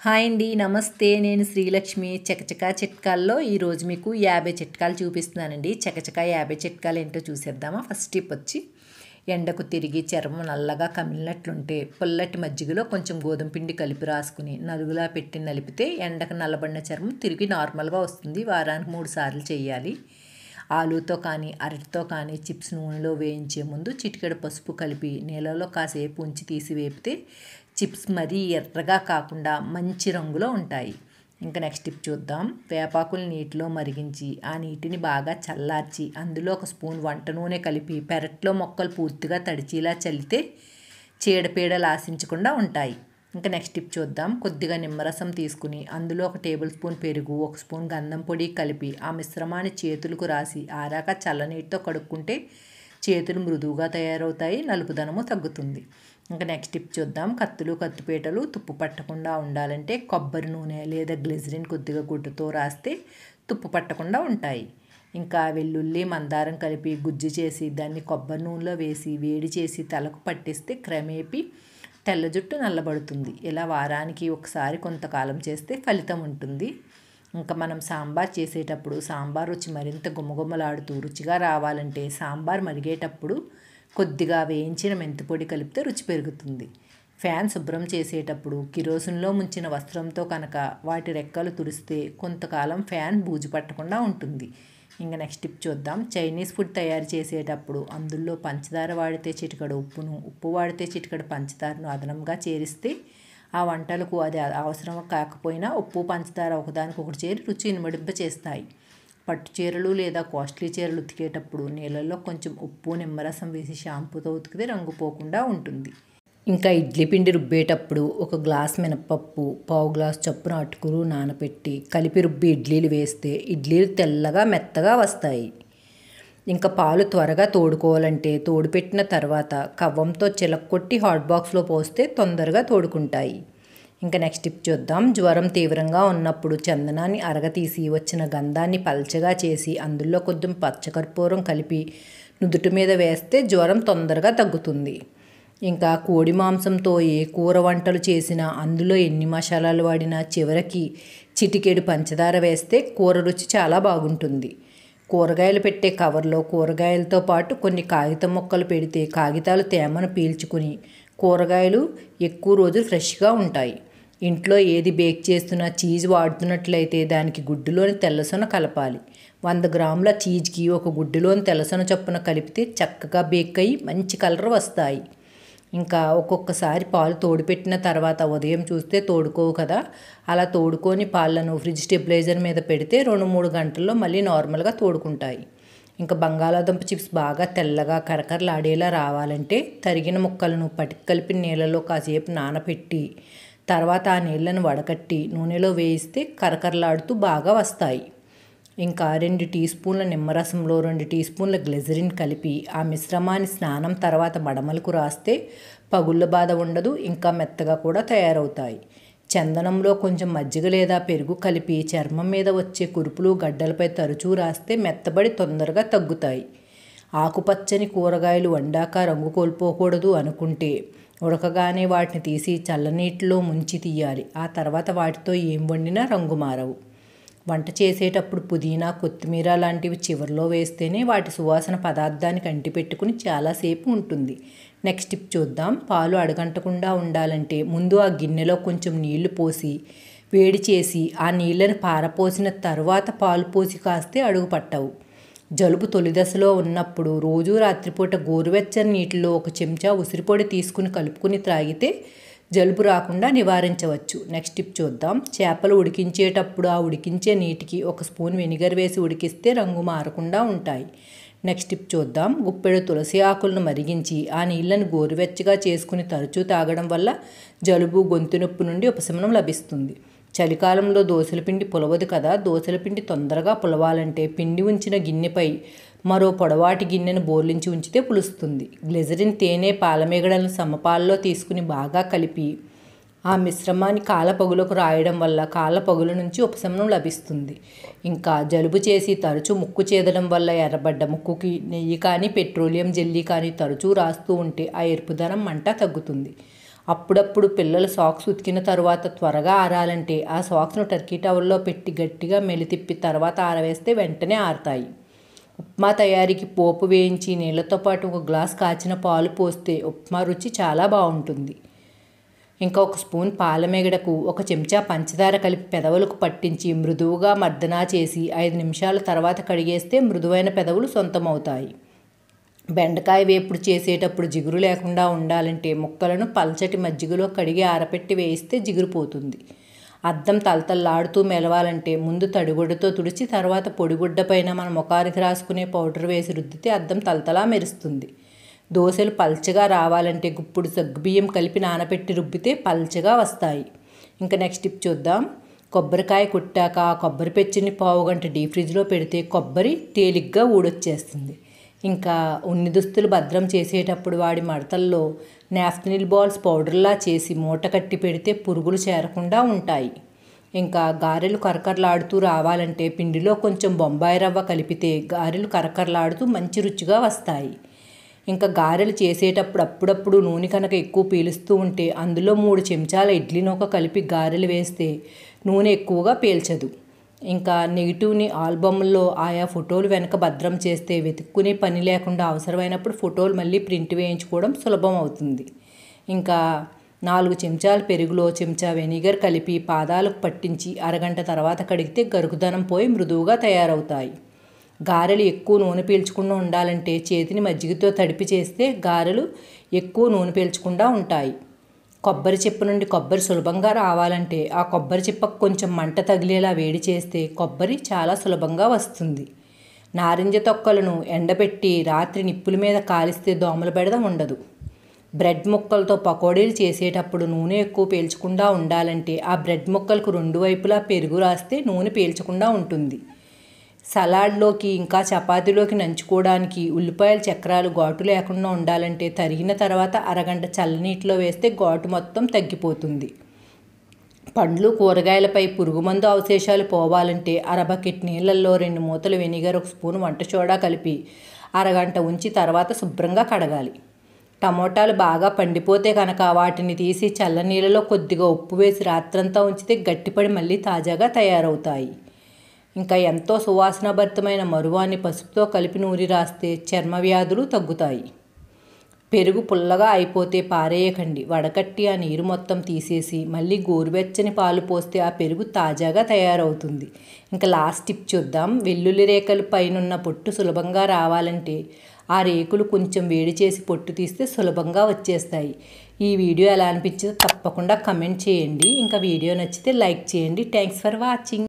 Hi అండి, నమస్తే. నేను శ్రీలక్ష్మి. చకచకా చిట్కాల్లో ఈరోజు మీకు 50 చిట్కాలు చూపిస్తున్నానండి. చకచకా 50 చిట్కాలు ఏంటో చూసేద్దామా. ఫస్ట్ టిప్ వచ్చి, ఎండకు తిరిగి చర్మం నల్లగా కమిలినట్లుంటే పుల్లటి మజ్జిగలో కొంచెం గోధుమ పిండి కలిపి రాసుకుని నలుగులా పెట్టి నలిపితే ఎండకు నల్లబడిన చర్మం తిరిగి నార్మల్గా వస్తుంది. వారానికి 3 సార్లు చేయాలి. ఆలుతో కానీ అరటితో కానీ చిప్స్ నూనెలో వేయించే ముందు చిటికెడు పసుపు కలిపి నీళ్ళలో కాసేపు ఉంచి తీసి వేపితే చిప్స్ మరీ ఎర్రగా కాకుండా మంచి రంగులో ఉంటాయి. ఇంకా నెక్స్ట్ టిప్ చూద్దాం. వేపాకులు నీటిలో మరిగించి ఆ నీటిని బాగా చల్లార్చి అందులో 1 స్పూన్ వంట నూనె కలిపి పెరట్లో మొక్కలు పూర్తిగా తడిచేలా చల్లితే చీడపీడలు ఆశించకుండా ఉంటాయి. ఇంకా నెక్స్ట్ టిప్ చూద్దాం. కొద్దిగా నిమ్మరసం తీసుకుని అందులో 1 టేబుల్ స్పూన్ పెరుగు, 1 స్పూన్ గంధం పొడి కలిపి ఆ మిశ్రమాన్ని చేతులకు రాసి ఆరాక చల్లనీటితో కడుక్కుంటే చేతులు మృదువుగా తయారవుతాయి, నలుపుదనము తగ్గుతుంది. ఇంకా నెక్స్ట్ టిప్ చూద్దాం. కత్తులు కత్తిపీటలు తుప్పు పట్టకుండా ఉండాలంటే కొబ్బరి నూనె లేదా గ్లిజరిన్ కొద్దిగా గుడ్డతో రాస్తే తుప్పు పట్టకుండా ఉంటాయి. ఇంకా వెల్లుల్లి మందారం కలిపి గుజ్జు చేసి దాన్ని కొబ్బరి నూనెలో వేసి వేడి చేసి తలకు పట్టిస్తే క్రమేపీ తెల్ల జుట్టు నల్లబడుతుంది. ఇలా వారానికి ఒకసారి కొంతకాలం చేస్తే ఫలితం ఉంటుంది. ఇంకా మనం సాంబార్ చేసేటప్పుడు సాంబార్ రుచి మరింత గుమగుమలాడుతూ రుచిగా రావాలంటే సాంబార్ మరిగేటప్పుడు కొద్దిగా వేయించిన మెంతిపొడి కలిపితే రుచి పెరుగుతుంది. ఫ్యాన్ శుభ్రం చేసేటప్పుడు కిరోసిన్లో ముంచిన వస్త్రంతో కనుక వాటి రెక్కలు తుడిస్తే కొంతకాలం ఫ్యాన్ బూజు పట్టకుండా ఉంటుంది. ఇంకా నెక్స్ట్ టిప్ చూద్దాం. చైనీస్ ఫుడ్ తయారు చేసేటప్పుడు అందులో పంచదార వాడితే చిటికెడు ఉప్పును, ఉప్పు వాడితే చిటికెడు పంచదారను అదనంగా చేరిస్తే ఆ వంటలకు అది అవసరం కాకపోయినా ఉప్పు పంచదార ఒకదానికొకటి చేరి రుచి ఇనుమడింప చేస్తాయి. పట్టు చీరలు లేదా కాస్ట్లీ చీరలు ఉతికేటప్పుడు నీళ్ళల్లో కొంచెం ఉప్పు నిమ్మరసం వేసి షాంపూతో ఉతికితే రంగు పోకుండా ఉంటుంది. ఇంకా ఇడ్లీ పిండి రుబ్బేటప్పుడు 1 గ్లాస్ మినపప్పు, పావు గ్లాస్ చొప్పున అటుకులు నానబెట్టి కలిపి రుబ్బి ఇడ్లీలు వేస్తే ఇడ్లీలు తెల్లగా మెత్తగా వస్తాయి. ఇంకా పాలు త్వరగా తోడుకోవాలంటే తోడుపెట్టిన తర్వాత కవ్వంతో చిలక్కొట్టి హాట్ బాక్స్లో పోస్తే తొందరగా తోడుకుంటాయి. ఇంకా నెక్స్ట్ టిప్ చూద్దాం. జ్వరం తీవ్రంగా ఉన్నప్పుడు చందనాన్ని అరగతీసి వచ్చిన గంధాన్ని పల్చగా చేసి అందులో కొంచెం పచ్చకర్పూరం కలిపి నుదుటి మీద వేస్తే జ్వరం తొందరగా తగ్గుతుంది. ఇంకా కోడి మాంసంతో ఏ కూర వంటలు చేసినా అందులో ఎన్ని మసాలాలు వాడినా చివరికి చిటికెడు పంచదార వేస్తే కూర రుచి చాలా బాగుంటుంది. కూరగాయలు పెట్టే కవర్లో కూరగాయలతో పాటు కొన్ని కాగితం ముక్కలు పెడితే కాగితాలు తేమను పీల్చుకుని కూరగాయలు ఎక్కువ రోజులు ఫ్రెష్గా ఉంటాయి. ఇంట్లో ఏది బేక్ చేస్తున్నా చీజ్ వాడుతున్నట్లయితే దానికి గుడ్డులోని తెల్లసొన కలపాలి. 100 గ్రాముల చీజ్కి 1 గుడ్డులోని తెల్లసొన చొప్పున కలిపితే చక్కగా బేక్ అయ్యి మంచి కలర్ వస్తాయి. ఇంకా ఒక్కొక్కసారి పాలు తోడుపెట్టిన తర్వాత ఉదయం చూస్తే తోడుకోవు కదా, అలా తోడుకొని పాలను ఫ్రిడ్జ్ స్టెబిలైజర్ మీద పెడితే 2-3 గంటల్లో మళ్ళీ నార్మల్గా తోడుకుంటాయి. ఇంకా బంగాళాదుంప చిప్స్ బాగా తెల్లగా కరకరలాడేలా రావాలంటే తరిగిన ముక్కలను పటికి కలిపిన నీళ్ళలో కాసేపు నానబెట్టి తర్వాత ఆ నీళ్ళను వడకట్టి నూనెలో వేయిస్తే కరకరలాడుతూ బాగా వస్తాయి. ఇంకా 2 టీ స్పూన్ల నిమ్మరసంలో 2 టీ స్పూన్ల గ్లిజరిన్ కలిపి ఆ మిశ్రమాన్ని స్నానం తర్వాత మడమలకు రాస్తే పగుళ్ళ బాధ ఉండదు, ఇంకా మెత్తగా కూడా తయారవుతాయి. చందనంలో కొంచెం మజ్జిగ లేదా పెరుగు కలిపి చర్మం మీద వచ్చే కురుపులు గడ్డలపై తరచూ రాస్తే మెత్తబడి తొందరగా తగ్గుతాయి. ఆకుపచ్చని కూరగాయలు వండాక రంగు కోల్పోకూడదు అనుకుంటే ఉడకగానే వాటిని తీసి చల్లనీటిలో ముంచి తీయాలి. ఆ తర్వాత వాటితో ఏం వండినా రంగు మారవు. వంట చేసేటప్పుడు పుదీనా, కొత్తిమీర లాంటివి చివరిలో వేస్తేనే వాటి సువాసన పదార్థానికి అంటిపెట్టుకుని చాలాసేపు ఉంటుంది. నెక్స్ట్ టిప్ చూద్దాం. పాలు అడగంటకుండా ఉండాలంటే ముందు ఆ గిన్నెలో కొంచెం నీళ్లు పోసి వేడి చేసి ఆ నీళ్ళని పారపోసిన తర్వాత పాలు పోసి కాస్తే అడుగు పట్టవు. జలుబు తొలి దశలో ఉన్నప్పుడు రోజు రాత్రిపూట గోరువెచ్చని నీటిలో 1 చెంచా ఉసిరిపొడి తీసుకుని కలుపుకుని త్రాగితే జలుబు రాకుండా నివారించవచ్చు. నెక్స్ట్ టిప్ చూద్దాం. చేపలు ఉడికించేటప్పుడు ఆ ఉడికించే నీటికి 1 స్పూన్ వెనిగర్ వేసి ఉడికిస్తే రంగు మారకుండా ఉంటాయి. నెక్స్ట్ టిప్ చూద్దాం. గుప్పెడు తులసి ఆకులను మరిగించి ఆ నీళ్లను గోరువెచ్చగా చేసుకుని తరచూ తాగడం వల్ల జలుబు, గొంతు నొప్పి నుండి ఉపశమనం లభిస్తుంది. చలికాలంలో దోసల పిండి పులవదు కదా, దోసల పిండి తొందరగా పులవాలంటే పిండి ఉంచిన గిన్నెపై మరో పొడవాటి గిన్నెను బోర్లించి ఉంచితే పులుస్తుంది. గ్లిజరిన్, తేనె, పాలమేగడలను సమపాల్లో తీసుకుని బాగా కలిపి ఆ మిశ్రమాన్ని కాళ్ళ పగులకు రాయడం వల్ల కాళ్ళ పగుల నుంచి ఉపశమనం లభిస్తుంది. ఇంకా జలుబు చేసి తరచూ ముక్కు చేదడం వల్ల ఎర్రబడ్డ ముక్కుకి నెయ్యి కానీ పెట్రోలియం జెల్లీ కానీ తరచూ రాస్తూ ఉంటే ఆ ఎరుపుదనం మంట తగ్గుతుంది. అప్పుడప్పుడు పిల్లలు సాక్స్ ఉతికిన తర్వాత త్వరగా ఆరాలంటే ఆ సాక్స్ను టర్కీ టవల్లో పెట్టి గట్టిగా మెలితిప్పి తర్వాత ఆరవేస్తే వెంటనే ఆరుతాయి. ఉప్మా తయారీకి పోపు వేయించి నీళ్ళతో పాటు 1 గ్లాస్ కాచిన పాలు పోస్తే ఉప్మా రుచి చాలా బాగుంటుంది. ఇంకా 1 స్పూన్ పాలమేగడకు 1 చెంచా పంచదార కలిపి పెదవులకు పట్టించి మృదువుగా మర్దనా చేసి 5 నిమిషాల తర్వాత కడిగేస్తే మృదువైన పెదవులు సొంతమవుతాయి. బెండకాయ వేపుడు చేసేటప్పుడు జిగురు లేకుండా ఉండాలంటే ముక్కలను పల్చటి మజ్జిగలో కడిగి ఆరపెట్టి వేయిస్తే జిగురు పోతుంది. అద్దం తలతల్లాడుతూ మెలవాలంటే ముందు తడిగుడ్డతో తుడిచి తర్వాత పొడిగుడ్డ పైన మన ముఖానికి రాసుకునే పౌడర్ వేసి రుద్దితే అద్దం తలతలా మెరుస్తుంది. దోశలు పల్చగా రావాలంటే గుప్పుడు సగ్గుబియ్యం కలిపి నానబెట్టి రుబ్బితే పల్చగా వస్తాయి. ఇంకా నెక్స్ట్ టిప్ చూద్దాం. కొబ్బరికాయ కొట్టాక ఆ కొబ్బరి పెచ్చుని పావుగంట డీప్ ఫ్రిడ్జ్లో పెడితే కొబ్బరి తేలిగ్గా ఊడొచ్చేస్తుంది. ఇంకా ఉన్ని దుస్తులు భద్రం చేసేటప్పుడు వాడి మడతల్లో నాఫ్థలిన్ బాల్స్ పౌడర్లా చేసి మూట కట్టి పెడితే పురుగులు చేరకుండా ఉంటాయి. ఇంకా గారెలు కరకరలాడుతూ రావాలంటే పిండిలో కొంచెం బొంబాయి రవ్వ కలిపితే గారెలు కరకరలాడుతూ మంచి రుచిగా వస్తాయి. ఇంకా గారెలు చేసేటప్పుడు అప్పుడప్పుడు నూనె కనుక ఎక్కువ పీలుస్తూ ఉంటే అందులో 3 చెంచాల ఇడ్లీ నూక కలిపి గారెలు వేస్తే నూనె ఎక్కువగా పీల్చదు. ఇంకా నెగిటివ్ని ఆల్బమ్లో ఆయా ఫోటోలు వెనక భద్రం చేస్తే వెతుక్కునే పని లేకుండా అవసరమైనప్పుడు ఫోటోలు మళ్ళీ ప్రింట్ వేయించుకోవడం సులభం అవుతుంది. ఇంకా 4 చెంచాల పెరుగులో చెంచా వెనిగర్ కలిపి పాదాలకు పట్టించి అరగంట తర్వాత కడిగితే గరుకుదనం పోయి మృదువుగా తయారవుతాయి. గారెలు ఎక్కువ నూనె పీల్చకుండా ఉండాలంటే చేతిని మజ్జిగతో తడిపి చేస్తే గారెలు ఎక్కువ నూనె పీల్చకుండా ఉంటాయి. కొబ్బరి చిప్ప నుండి కొబ్బరి సులభంగా రావాలంటే ఆ కొబ్బరి చిప్పకు కొంచెం మంట తగిలేలా వేడి చేస్తే కొబ్బరి చాలా సులభంగా వస్తుంది. నారింజ తొక్కలను ఎండబెట్టి రాత్రి నిప్పుల మీద కాలిస్తే దోమల బెడద ఉండదు. బ్రెడ్ ముక్కలతో పకోడీలు చేసేటప్పుడు నూనె ఎక్కువ పీల్చకుండా ఉండాలంటే ఆ బ్రెడ్ ముక్కలకు 2 వైపులా పెరుగు రాస్తే నూనె పీల్చకుండా ఉంటుంది. సలాడ్లోకి ఇంకా చపాతీలోకి నంచుకోవడానికి ఉల్లిపాయల చక్రాలు ఘాటు లేకుండా ఉండాలంటే తరిగిన తర్వాత అరగంట చల్లనీటిలో వేస్తే ఘాటు మొత్తం తగ్గిపోతుంది. పండ్లు కూరగాయలపై పురుగుమందు అవశేషాలు పోవాలంటే అరబకెట్ నీళ్ళల్లో 2 మూతలు వెనిగర్ 1 స్పూన్ వంట సోడా కలిపి అరగంట ఉంచి తర్వాత శుభ్రంగా కడగాలి. టమోటాలు బాగా పండిపోతే కనుక వాటిని తీసి చల్లనీళ్ళలో కొద్దిగా ఉప్పు వేసి రాత్రంతా ఉంచితే గట్టిపడి మళ్ళీ తాజాగా తయారవుతాయి. ఇంకా ఎంతో సువాసనాభరితమైన మరువాన్ని పసుపుతో కలిపి నూరి రాస్తే చర్మ వ్యాధులు తగ్గుతాయి. పెరుగు పుల్లగా అయిపోతే పారేయకండి. వడకట్టి ఆ నీరు మొత్తం తీసేసి మళ్ళీ గోరువెచ్చని పాలు పోస్తే ఆ పెరుగు తాజాగా తయారవుతుంది. ఇంకా లాస్ట్ టిప్ చూద్దాం. వెల్లుల్లి రేఖలు పైనున్న పొట్టు సులభంగా రావాలంటే ఆ రేకులు కొంచెం వేడి చేసి పొట్టు తీస్తే సులభంగా వచ్చేస్తాయి. ఈ వీడియో ఎలా అనిపించిందో తప్పకుండా కమెంట్ చేయండి. ఇంకా వీడియో నచ్చితే లైక్ చేయండి. Thanks for watching.